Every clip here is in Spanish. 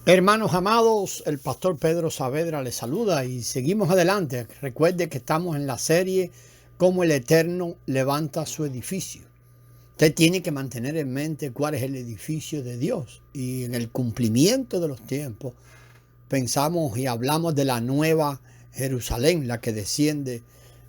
Hermanos amados, el pastor Pedro Saavedra les saluda y seguimos adelante. Recuerde que estamos en la serie Cómo el Eterno levanta su edificio. Usted tiene que mantener en mente cuál es el edificio de Dios. Y en el cumplimiento de los tiempos pensamos y hablamos de la nueva Jerusalén, la que desciende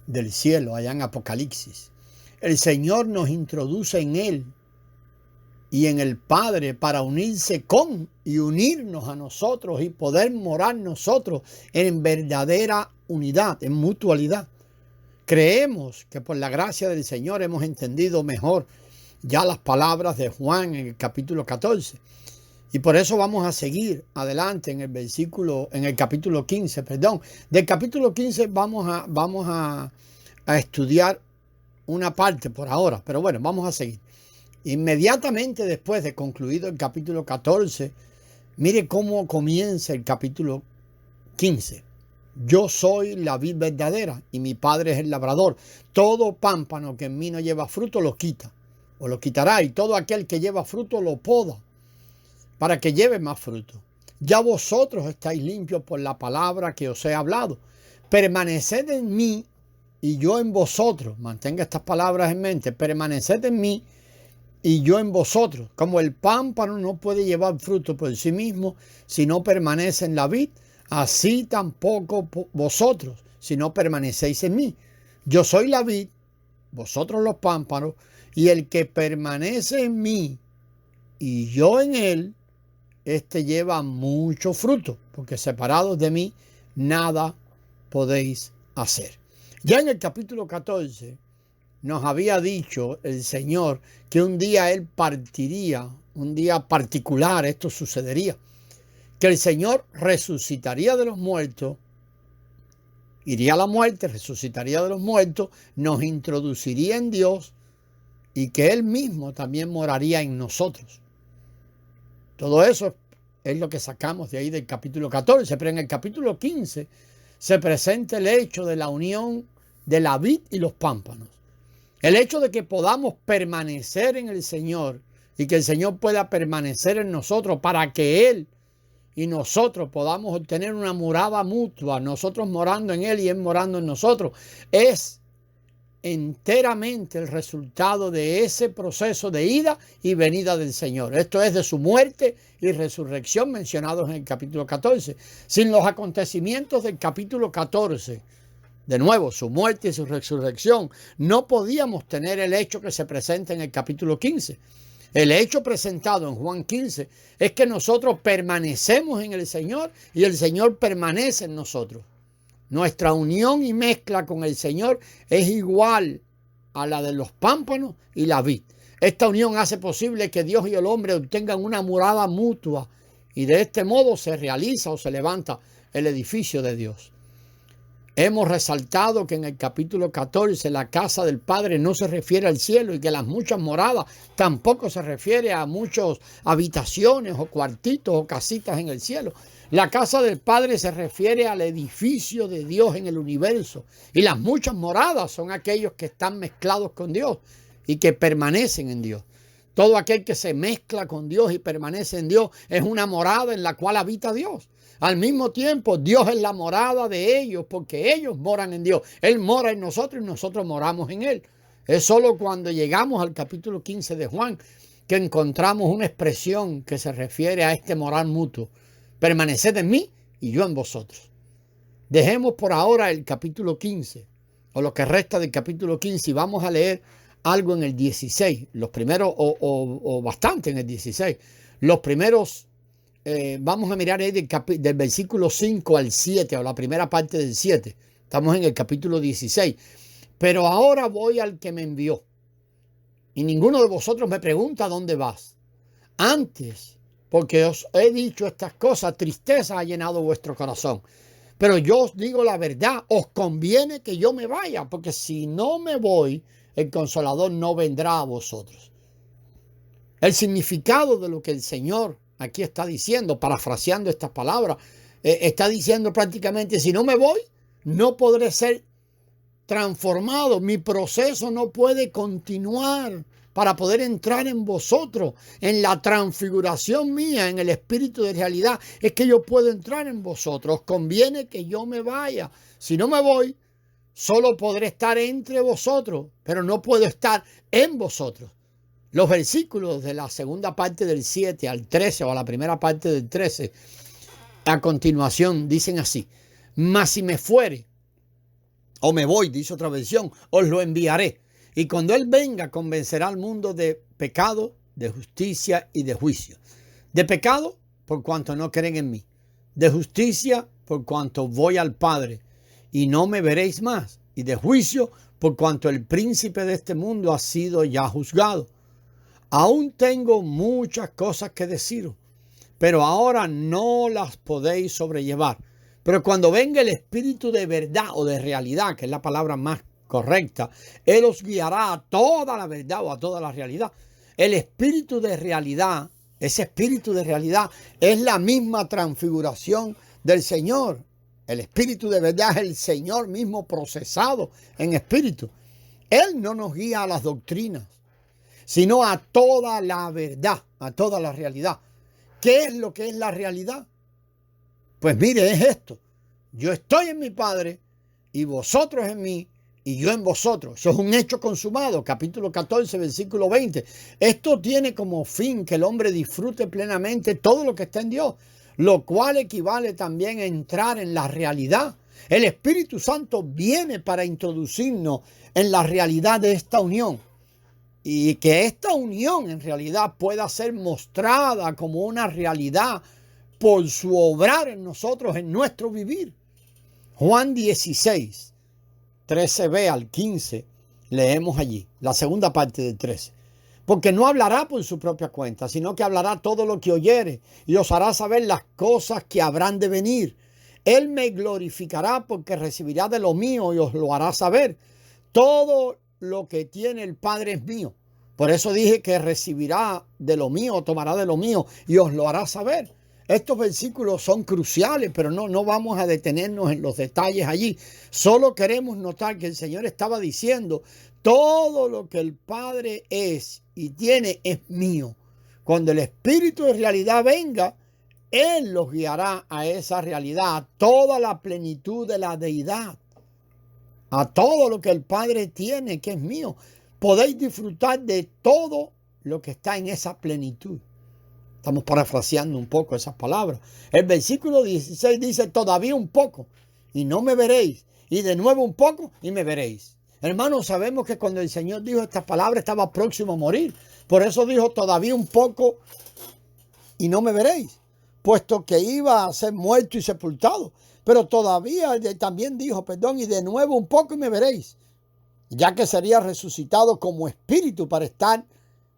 del cielo allá en Apocalipsis. El Señor nos introduce en él y en el Padre para unirse con y unirnos a nosotros y poder morar nosotros en verdadera unidad, en mutualidad. Creemos que por la gracia del Señor hemos entendido mejor ya las palabras de Juan en el capítulo 14. Y por eso vamos a seguir adelante en el capítulo 15, perdón. Del capítulo 15 vamos a estudiar una parte por ahora, pero bueno, vamos a seguir. Inmediatamente después de concluido el capítulo 14, mire cómo comienza el capítulo 15. Yo soy la vid verdadera y mi Padre es el labrador. Todo pámpano que en mí no lleva fruto lo quita o lo quitará, y todo aquel que lleva fruto lo poda para que lleve más fruto. Ya vosotros estáis limpios por la palabra que os he hablado. Permaneced en mí y yo en vosotros. Mantenga estas palabras en mente. Permaneced en mí y yo en vosotros. Como el pámpano no puede llevar fruto por sí mismo si no permanece en la vid, así tampoco vosotros si no permanecéis en mí. Yo soy la vid, vosotros los pámpanos, y el que permanece en mí y yo en él, este lleva mucho fruto, porque separados de mí nada podéis hacer. Ya en el capítulo 14 nos había dicho el Señor que un día Él partiría, un día particular esto sucedería, que el Señor resucitaría de los muertos, iría a la muerte, resucitaría de los muertos, nos introduciría en Dios y que Él mismo también moraría en nosotros. Todo eso es lo que sacamos de ahí del capítulo 14, pero en el capítulo 15 se presenta el hecho de la unión de la vid y los pámpanos. El hecho de que podamos permanecer en el Señor y que el Señor pueda permanecer en nosotros para que Él y nosotros podamos obtener una morada mutua, nosotros morando en Él y Él morando en nosotros, es enteramente el resultado de ese proceso de ida y venida del Señor. Esto es de su muerte y resurrección mencionados en el capítulo 14. Sin los acontecimientos del capítulo 14, de nuevo, su muerte y su resurrección, no podíamos tener el hecho que se presenta en el capítulo 15. El hecho presentado en Juan 15 es que nosotros permanecemos en el Señor y el Señor permanece en nosotros. Nuestra unión y mezcla con el Señor es igual a la de los pámpanos y la vid. Esta unión hace posible que Dios y el hombre obtengan una morada mutua y de este modo se realiza o se levanta el edificio de Dios. Hemos resaltado que en el capítulo 14 la casa del Padre no se refiere al cielo y que las muchas moradas tampoco se refiere a muchas habitaciones o cuartitos o casitas en el cielo. La casa del Padre se refiere al edificio de Dios en el universo y las muchas moradas son aquellos que están mezclados con Dios y que permanecen en Dios. Todo aquel que se mezcla con Dios y permanece en Dios es una morada en la cual habita Dios. Al mismo tiempo, Dios es la morada de ellos porque ellos moran en Dios. Él mora en nosotros y nosotros moramos en Él. Es solo cuando llegamos al capítulo 15 de Juan que encontramos una expresión que se refiere a este morar mutuo. Permaneced en mí y yo en vosotros. Dejemos por ahora el capítulo 15 o lo que resta del capítulo 15 y vamos a leer algo en el 16, los primeros o bastante en el 16. Los primeros, vamos a mirar ahí del versículo 5 al 7 o la primera parte del 7. Estamos en el capítulo 16. Pero ahora voy al que me envió y ninguno de vosotros me pregunta dónde vas. Antes, porque os he dicho estas cosas, tristeza ha llenado vuestro corazón. Pero yo os digo la verdad, os conviene que yo me vaya, porque si no me voy, el Consolador no vendrá a vosotros. El significado de lo que el Señor aquí está diciendo, parafraseando estas palabras, está diciendo prácticamente, si no me voy, no podré ser transformado. Mi proceso no puede continuar para poder entrar en vosotros, en la transfiguración mía, en el espíritu de realidad, es que yo puedo entrar en vosotros. Os conviene que yo me vaya. Si no me voy, solo podré estar entre vosotros, pero no puedo estar en vosotros. Los versículos de la segunda parte del 7 al 13 o a la primera parte del 13, a continuación dicen así: mas si me fuere, o me voy, dice otra versión, os lo enviaré. Y cuando Él venga, convencerá al mundo de pecado, de justicia y de juicio. De pecado, por cuanto no creen en mí. De justicia, por cuanto voy al Padre y no me veréis más. Y de juicio, por cuanto el príncipe de este mundo ha sido ya juzgado. Aún tengo muchas cosas que deciros, pero ahora no las podéis sobrellevar. Pero cuando venga el Espíritu de verdad o de realidad, que es la palabra más correcta, Él os guiará a toda la verdad o a toda la realidad. El Espíritu de realidad, ese Espíritu de realidad es la misma transfiguración del Señor. El Espíritu de verdad es el Señor mismo procesado en espíritu. Él no nos guía a las doctrinas, sino a toda la verdad, a toda la realidad. ¿Qué es lo que es la realidad? Pues mire, es esto: yo estoy en mi Padre y vosotros en mí y yo en vosotros. Eso es un hecho consumado, capítulo 14, versículo 20. Esto tiene como fin que el hombre disfrute plenamente todo lo que está en Dios, lo cual equivale también a entrar en la realidad. El Espíritu Santo viene para introducirnos en la realidad de esta unión, y que esta unión en realidad pueda ser mostrada como una realidad por su obrar en nosotros, en nuestro vivir. Juan 16, 13b al 15, leemos allí, la segunda parte del 13. Porque no hablará por su propia cuenta, sino que hablará todo lo que oyere, y os hará saber las cosas que habrán de venir. Él me glorificará, porque recibirá de lo mío y os lo hará saber. Todo lo que tiene el Padre es mío. Por eso dije que recibirá de lo mío, tomará de lo mío y os lo hará saber. Estos versículos son cruciales, pero no vamos a detenernos en los detalles allí. Solo queremos notar que el Señor estaba diciendo: todo lo que el Padre es y tiene es mío. Cuando el Espíritu de realidad venga, Él los guiará a esa realidad, a toda la plenitud de la deidad, a todo lo que el Padre tiene, que es mío. Podéis disfrutar de todo lo que está en esa plenitud. Estamos parafraseando un poco esas palabras. El versículo 16 dice: todavía un poco y no me veréis, y de nuevo un poco y me veréis. Hermanos, sabemos que cuando el Señor dijo estas palabras estaba próximo a morir. Por eso dijo: todavía un poco y no me veréis, puesto que iba a ser muerto y sepultado. Pero todavía también dijo, y de nuevo un poco y me veréis, ya que sería resucitado como espíritu para estar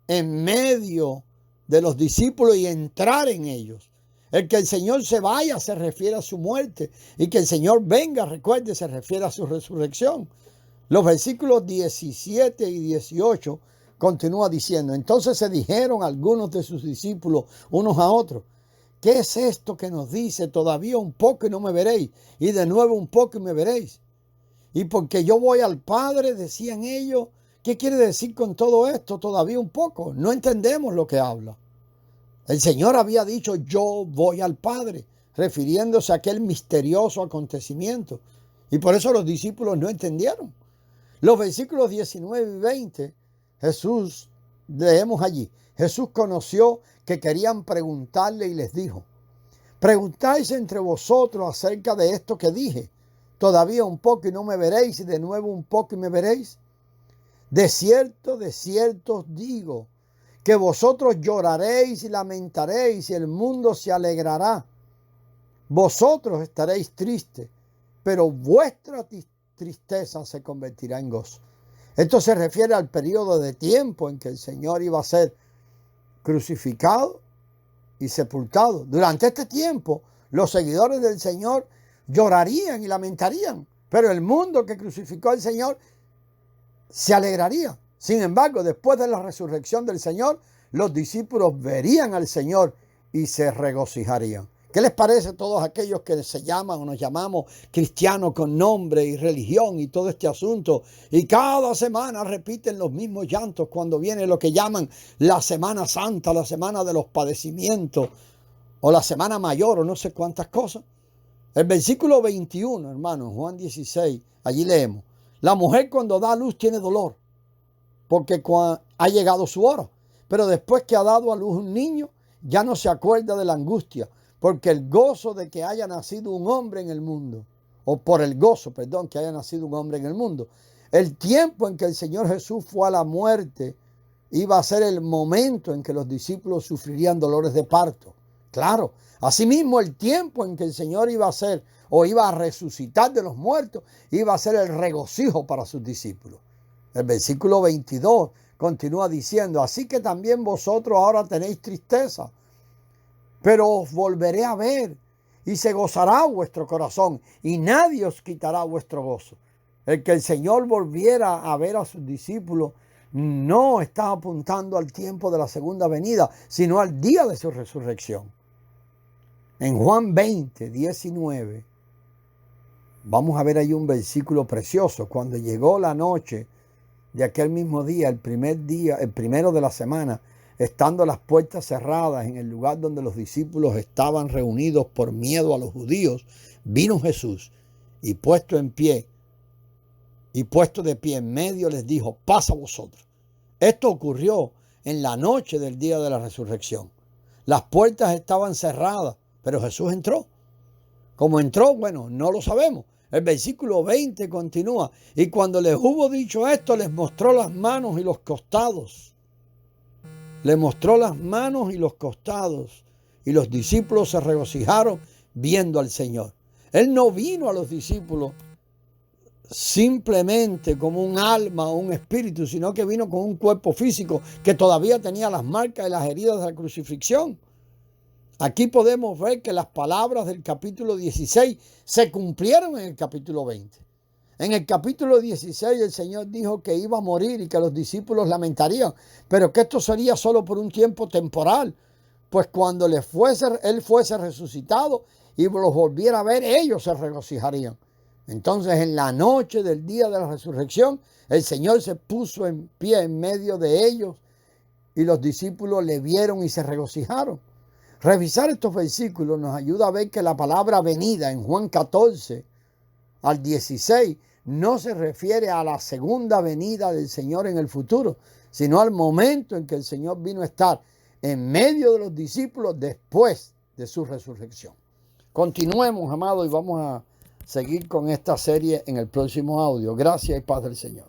en medio de los discípulos y entrar en ellos. El que el Señor se vaya se refiere a su muerte, y que el Señor venga, recuerde, se refiere a su resurrección. Los versículos 17 y 18 continúa diciendo: entonces se dijeron algunos de sus discípulos unos a otros: ¿qué es esto que nos dice? Todavía un poco y no me veréis, y de nuevo un poco y me veréis. Y porque yo voy al Padre, decían ellos. ¿Qué quiere decir con todo esto? Todavía un poco. No entendemos lo que habla. El Señor había dicho: yo voy al Padre, refiriéndose a aquel misterioso acontecimiento. Y por eso los discípulos no entendieron. Los versículos 19 y 20, Jesús, leemos allí: Jesús conoció que querían preguntarle y les dijo: preguntáis entre vosotros acerca de esto que dije: todavía un poco y no me veréis, y de nuevo un poco y me veréis. De cierto os digo, que vosotros lloraréis y lamentaréis, y el mundo se alegrará. Vosotros estaréis tristes, pero vuestra tristeza se convertirá en gozo. Esto se refiere al periodo de tiempo en que el Señor iba a ser crucificado y sepultado. Durante este tiempo, los seguidores del Señor llorarían y lamentarían, pero el mundo que crucificó al Señor se alegraría. Sin embargo, después de la resurrección del Señor, los discípulos verían al Señor y se regocijarían. ¿Qué les parece a todos aquellos que se llaman o nos llamamos cristianos con nombre y religión y todo este asunto? Y cada semana repiten los mismos llantos cuando viene lo que llaman la Semana Santa, la semana de los padecimientos o la semana mayor o no sé cuántas cosas. El versículo 21, hermano, Juan 16, allí leemos: la mujer cuando da a luz tiene dolor porque ha llegado su hora, pero después que ha dado a luz un niño, ya no se acuerda de la angustia, porque el gozo de que haya nacido un hombre en el mundo, o por el gozo, perdón, que haya nacido un hombre en el mundo. El tiempo en que el Señor Jesús fue a la muerte iba a ser el momento en que los discípulos sufrirían dolores de parto. Claro, asimismo el tiempo en que el Señor iba a ser o iba a resucitar de los muertos, iba a ser el regocijo para sus discípulos. El versículo 22 continúa diciendo: así que también vosotros ahora tenéis tristeza, pero os volveré a ver y se gozará vuestro corazón y nadie os quitará vuestro gozo. El que el Señor volviera a ver a sus discípulos no está apuntando al tiempo de la segunda venida, sino al día de su resurrección. En Juan 20, 19, vamos a ver ahí un versículo precioso. Cuando llegó la noche de aquel mismo día, el primero de la semana, estando las puertas cerradas en el lugar donde los discípulos estaban reunidos por miedo a los judíos, vino Jesús y puesto de pie en medio les dijo: paz a vosotros. Esto ocurrió en la noche del día de la resurrección. Las puertas estaban cerradas, pero Jesús entró. ¿Cómo entró? Bueno, no lo sabemos. El versículo 20 continúa: y cuando les hubo dicho esto, les mostró las manos y los costados. Le mostró las manos y los costados, y los discípulos se regocijaron viendo al Señor. Él no vino a los discípulos simplemente como un alma o un espíritu, sino que vino con un cuerpo físico que todavía tenía las marcas y las heridas de la crucifixión. Aquí podemos ver que las palabras del capítulo 16 se cumplieron en el capítulo 20. En el capítulo 16 el Señor dijo que iba a morir y que los discípulos lamentarían, pero que esto sería solo por un tiempo temporal, pues cuando Él fuese resucitado y los volviera a ver, ellos se regocijarían. Entonces, en la noche del día de la resurrección, el Señor se puso en pie en medio de ellos y los discípulos le vieron y se regocijaron. Revisar estos versículos nos ayuda a ver que la palabra venida en Juan 14 al 16 no se refiere a la segunda venida del Señor en el futuro, sino al momento en que el Señor vino a estar en medio de los discípulos después de su resurrección. Continuemos, amados, y vamos a seguir con esta serie en el próximo audio. Gracias y paz del Señor.